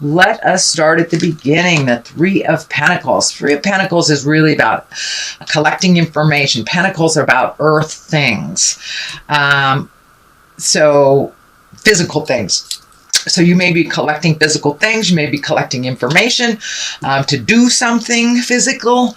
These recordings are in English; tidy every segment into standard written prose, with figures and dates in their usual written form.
let us start at the beginning. The Three of Pentacles. Three of Pentacles is really about collecting information. Pentacles are about earth things. So physical things. So you may be collecting physical things. You may be collecting information to do something physical.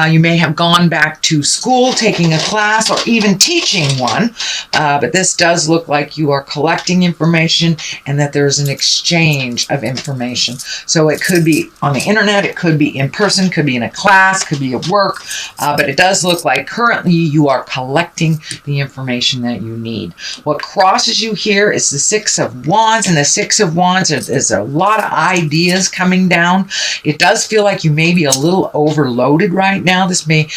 You may have gone back to school, taking a class, or even teaching one. But this does look like you are collecting information and that there's an exchange of information. So it could be on the internet, it could be in person, could be in a class, could be at work. But it does look like currently you are collecting the information that you need. What crosses you here is the Six of Wands, and the Six of Wands is a lot of ideas coming down. It does feel like you may be a little overloaded right now. This may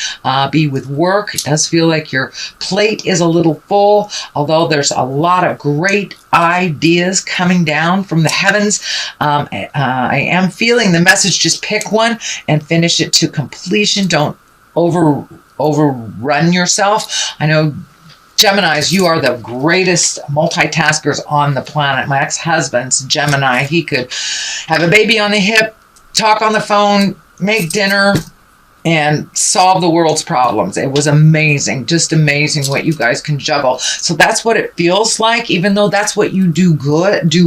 be with work. It does feel like your plate is a little full, although there's a lot of great ideas coming down from the heavens. I am feeling the message, just pick one and finish it to completion. Don't overrun yourself. I know Geminis, you are the greatest multitaskers on the planet. My ex-husband's Gemini. He could have a baby on the hip, talk on the phone, make dinner, and solve the world's problems. It was amazing, just amazing what you guys can juggle. So that's what it feels like. Even though that's what you do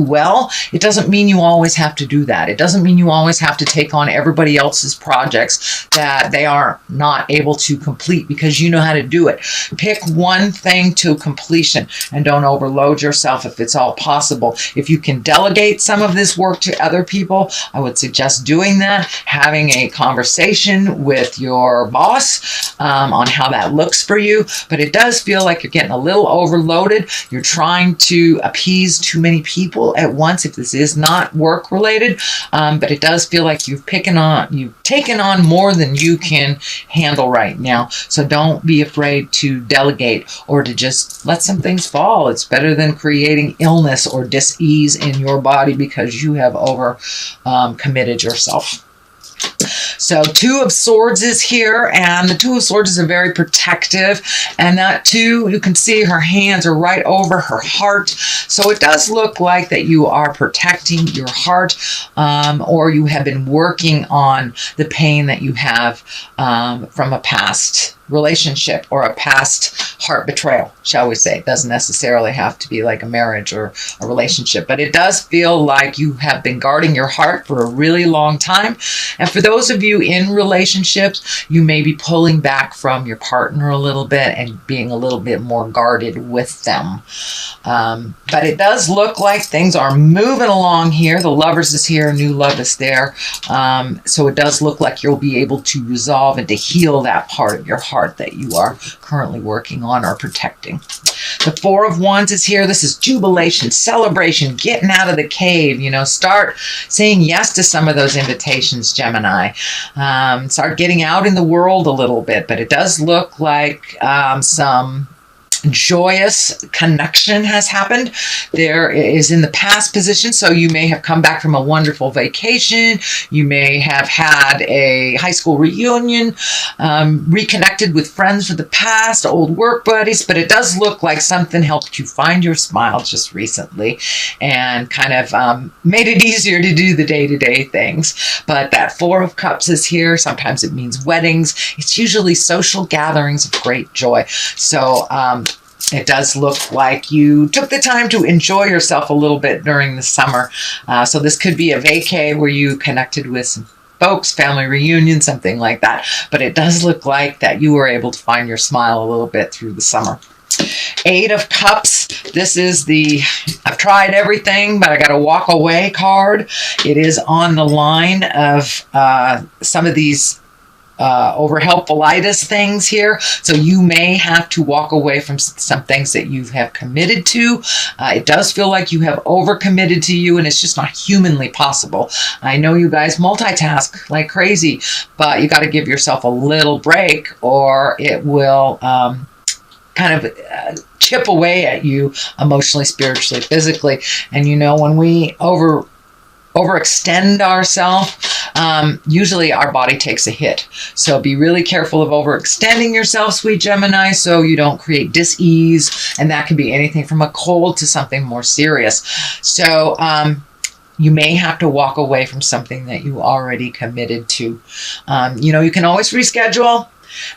well, it doesn't mean you always have to do that. It doesn't mean you always have to take on everybody else's projects that they are not able to complete because you know how to do it. Pick one thing to completion and don't overload yourself if it's all possible. If you can delegate some of this work to other people, I would suggest doing that, having a conversation with your boss on how that looks for you. But it does feel like you're getting a little overloaded. You're trying to appease too many people at once if this is not work related. But it does feel like you've taken on more than you can handle right now. So don't be afraid to delegate or to just let some things fall. It's better than creating illness or dis-ease in your body because you have committed yourself. So Two of Swords is here, and the Two of Swords is a very protective, and that too, you can see her hands are right over her heart. So it does look like that you are protecting your heart, or you have been working on the pain that you have from a past relationship or a past heart betrayal, shall we say. It doesn't necessarily have to be like a marriage or a relationship, but it does feel like you have been guarding your heart for a really long time. And for those of you in relationships, you may be pulling back from your partner a little bit and being a little bit more guarded with them. But it does look like things are moving along here. The Lovers is here, new love is there. So it does look like you'll be able to resolve and to heal that part of your heart that you are currently working on or protecting. The Four of Wands is here. This is jubilation, celebration, getting out of the cave. Start saying yes to some of those invitations, Gemini. Start getting out in the world a little bit. But it does look like some joyous connection has happened. There is in the past position, so you may have come back from a wonderful vacation. You may have had a high school reunion, reconnected with friends from the past, old work buddies, but it does look like something helped you find your smile just recently and kind of made it easier to do the day-to-day things. But that Four of Cups is here. Sometimes it means weddings. It's usually social gatherings of great joy. So it does look like you took the time to enjoy yourself a little bit during the summer. So this could be a vacay where you connected with some folks, family reunion, something like that. But it does look like that you were able to find your smile a little bit through the summer. Eight of Cups. This is the I've tried everything, but I got to walk away card. It is on the line of some of these over helpfulitis things here. So you may have to walk away from some things that you have committed to. It does feel like you have overcommitted to you, and it's just not humanly possible. I know you guys multitask like crazy, but you got to give yourself a little break or it will kind of chip away at you emotionally, spiritually, physically. And when we overextend ourselves, usually our body takes a hit. So be really careful of overextending yourself, sweet Gemini, so you don't create dis-ease, and that can be anything from a cold to something more serious. So you may have to walk away from something that you already committed to. You can always reschedule,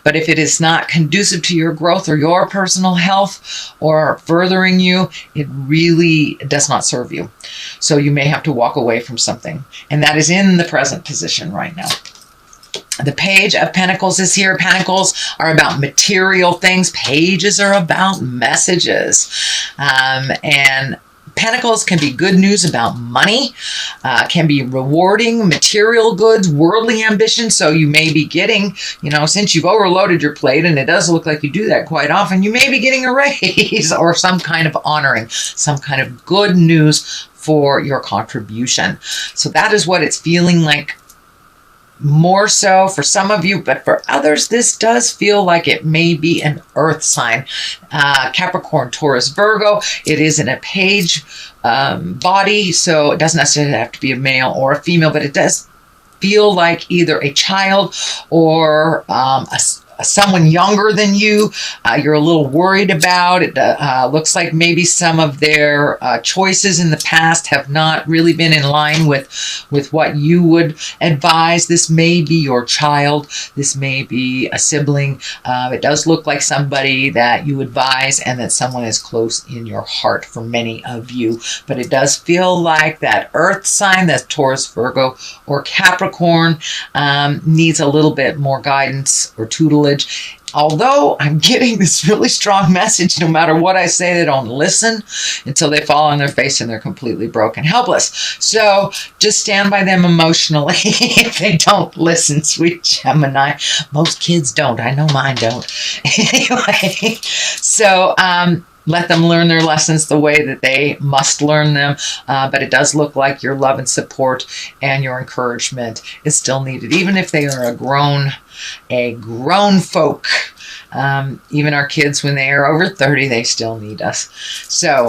but if it is not conducive to your growth or your personal health or furthering you, it really does not serve you. So you may have to walk away from something. And that is in the present position right now. The Page of Pentacles is here. Pentacles are about material things. Pages are about messages. And Pentacles can be good news about money, can be rewarding material goods, worldly ambition. So you may be getting, since you've overloaded your plate, and it does look like you do that quite often, you may be getting a raise or some kind of honoring, some kind of good news for your contribution. So that is what it's feeling like. More so for some of you, but for others, this does feel like it may be an earth sign. Capricorn, Taurus, Virgo. It is in a page body, so it doesn't necessarily have to be a male or a female, but it does feel like either a child or someone younger than you, you're a little worried about. It looks like maybe some of their choices in the past have not really been in line with what you would advise. This may be your child. This may be a sibling. It does look like somebody that you advise and that someone is close in your heart for many of you. But it does feel like that earth sign, that Taurus, Virgo, or Capricorn, needs a little bit more guidance or tutelage. Although I'm getting this really strong message, no matter what I say, they don't listen until they fall on their face and they're completely broken, helpless. So just stand by them emotionally if they don't listen, sweet Gemini. Most kids don't. I know mine don't. Anyway, so let them learn their lessons the way that they must learn them. But it does look like your love and support and your encouragement is still needed, even if they are a grown folk. Even our kids, when they are over 30, they still need us. So,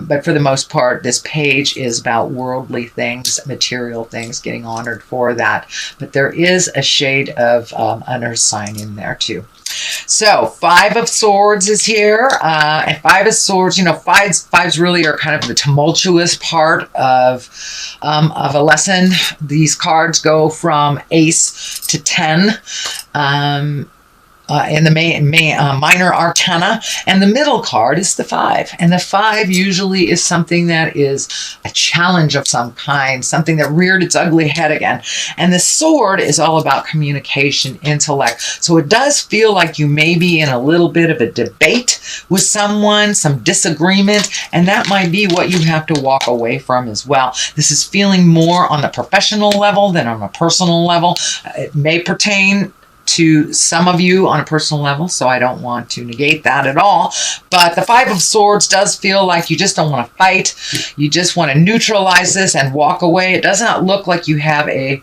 but for the most part, this page is about worldly things, material things, getting honored for that. But there is a shade of an earth sign in there too. So, Five of Swords is here. And Five of Swords, fives really are kind of the tumultuous part of a lesson. These cards go from Ace to 10. In the minor arcana, and the middle card is the 5. And the 5 usually is something that is a challenge of some kind, something that reared its ugly head again. And the sword is all about communication, intellect. So it does feel like you may be in a little bit of a debate with someone, some disagreement, and that might be what you have to walk away from as well. This is feeling more on the professional level than on a personal level. It may pertain to some of you on a personal level, so I don't want to negate that at all. But the Five of Swords does feel like you just don't want to fight. You just want to neutralize this and walk away. It does not look like you have a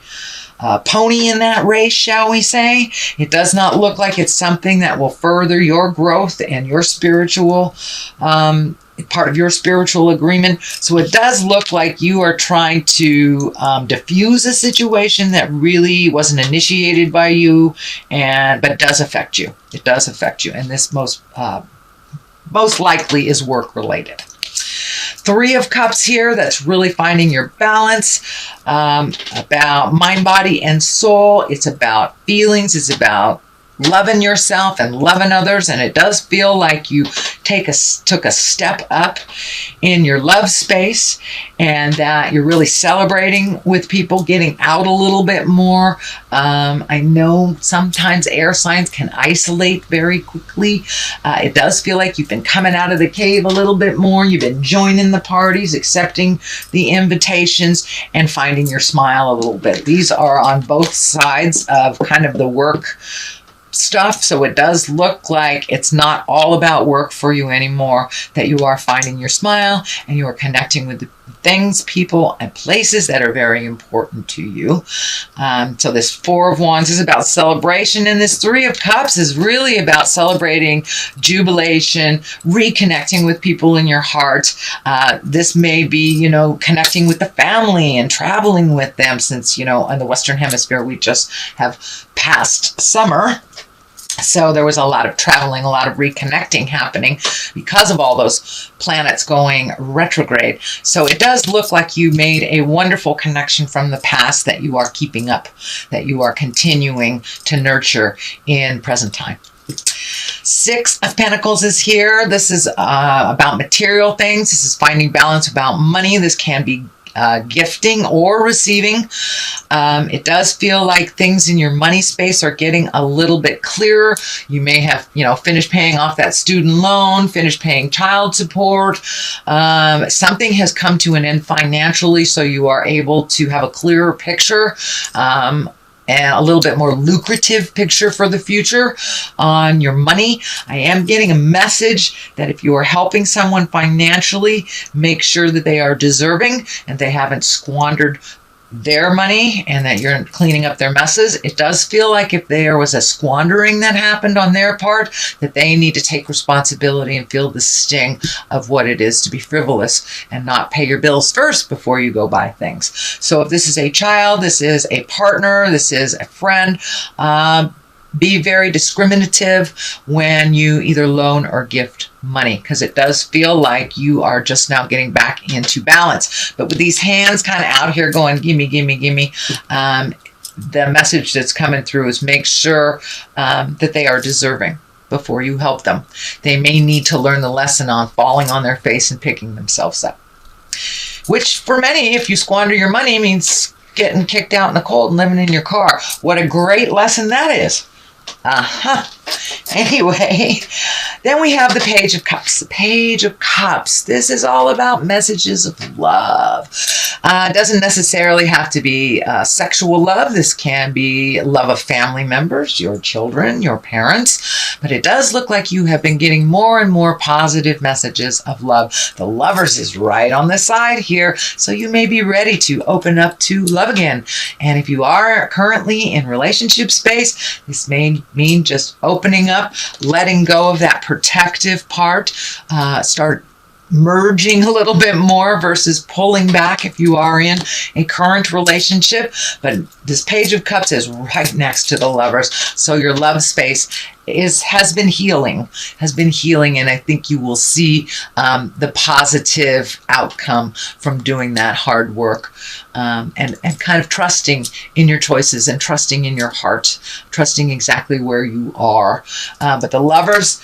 pony in that race, shall we say. It does not look like it's something that will further your growth and your spiritual part of your spiritual agreement. So it does look like you are trying to diffuse a situation that really wasn't initiated by you, but does affect you. It does affect you, and this most likely is work related. Three of Cups here, that's really finding your balance, about mind, body, and soul. It's about feelings. It's about loving yourself and loving others, and it does feel like you took a step up in your love space, and that you're really celebrating with people, getting out a little bit more. I know sometimes air signs can isolate very quickly. It does feel like you've been coming out of the cave a little bit more. You've been joining the parties, accepting the invitations, and finding your smile a little bit. These are on both sides of kind of the work stuff, so it does look like it's not all about work for you anymore, that you are finding your smile and you are connecting with the things, people, and places that are very important to you. So this Four of Wands is about celebration, and this Three of Cups is really about celebrating jubilation, reconnecting with people in your heart. This may be, connecting with the family and traveling with them, since, in the Western Hemisphere, we just have passed summer. So there was a lot of traveling, a lot of reconnecting happening because of all those planets going retrograde. So it does look like you made a wonderful connection from the past that you are keeping up, that you are continuing to nurture in present time. Six of Pentacles is here. This is about material things. This is finding balance about money. This can be gifting or receiving. It does feel like things in your money space are getting a little bit clearer. You may have, finished paying off that student loan, finished paying child support. Something has come to an end financially, so you are able to have a clearer picture. And a little bit more lucrative picture for the future on your money. I am getting a message that if you are helping someone financially, make sure that they are deserving and they haven't squandered their money and that you're cleaning up their messes. It does feel like if there was a squandering that happened on their part, that they need to take responsibility and feel the sting of what it is to be frivolous and not pay your bills first before you go buy things. So if this is a child, this is a partner, this is a friend, be very discriminative when you either loan or gift money, because it does feel like you are just now getting back into balance. But with these hands kind of out here going, gimme, gimme, gimme, the message that's coming through is make sure that they are deserving before you help them. They may need to learn the lesson on falling on their face and picking themselves up. Which for many, if you squander your money, means getting kicked out in the cold and living in your car. What a great lesson that is. Anyway, then we have the Page of Cups. The Page of Cups. This is all about messages of love. It doesn't necessarily have to be sexual love. This can be love of family members, your children, your parents. But it does look like you have been getting more and more positive messages of love. The Lovers is right on the side here. So you may be ready to open up to love again. And if you are currently in relationship space, this may mean just opening up, letting go of that protective part, start merging a little bit more versus pulling back if you are in a current relationship. But this Page of Cups is right next to the Lovers. So your love space has been healing, and I think you will see the positive outcome from doing that hard work, and kind of trusting in your choices and trusting in your heart, trusting exactly where you are. But the Lovers,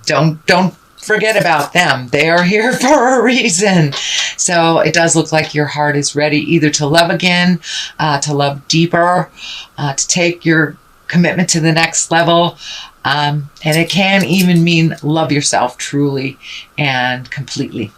don't forget about them. They are here for a reason. So it does look like your heart is ready either to love again, to love deeper, to take your commitment to the next level. And it can even mean love yourself truly and completely.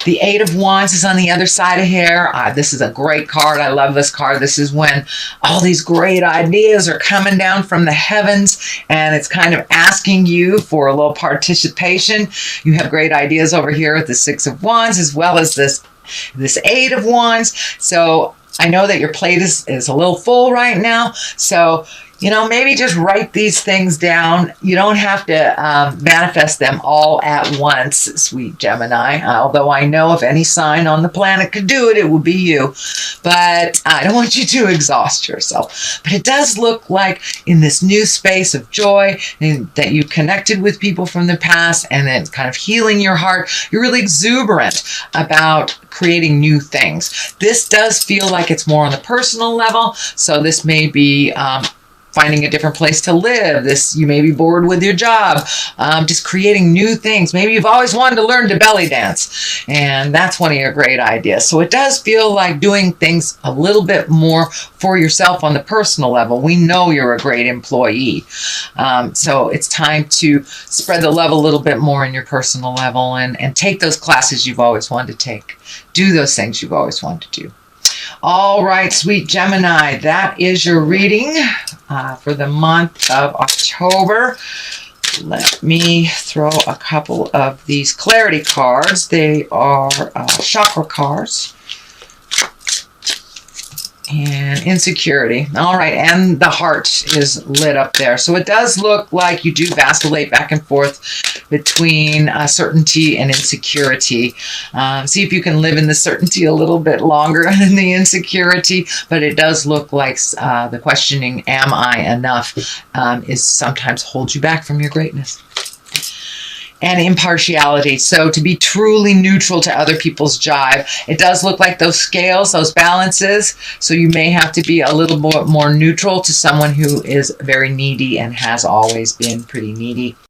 The Eight of Wands is on the other side of here. This is a great card. I love this card. This is when all these great ideas are coming down from the heavens, and it's kind of asking you for a little participation. You have great ideas over here with the Six of Wands as well as this Eight of Wands. So I know that your plate is a little full right now. So maybe just write these things down. You don't have to manifest them all at once, sweet Gemini. Although I know if any sign on the planet could do it, it would be you. But I don't want you to exhaust yourself. But it does look like in this new space of joy that you connected with people from the past and then kind of healing your heart, you're really exuberant about creating new things. This does feel like it's more on the personal level. So this may be finding a different place to live. You may be bored with your job. Just creating new things. Maybe you've always wanted to learn to belly dance, and that's one of your great ideas. So it does feel like doing things a little bit more for yourself on the personal level. We know you're a great employee. So it's time to spread the love a little bit more in your personal level and take those classes you've always wanted to take. Do those things you've always wanted to do. All right, sweet Gemini, that is your reading for the month of October. Let me throw a couple of these clarity cards. They are chakra cards. and insecurity. All right, and the heart is lit up there. So it does look like you do vacillate back and forth between certainty and insecurity. See if you can live in the certainty a little bit longer than the insecurity, but it does look like the questioning, am I enough, is sometimes holds you back from your greatness. And impartiality. So to be truly neutral to other people's jive. It does look like those scales, those balances. So you may have to be a little more neutral to someone who is very needy and has always been pretty needy.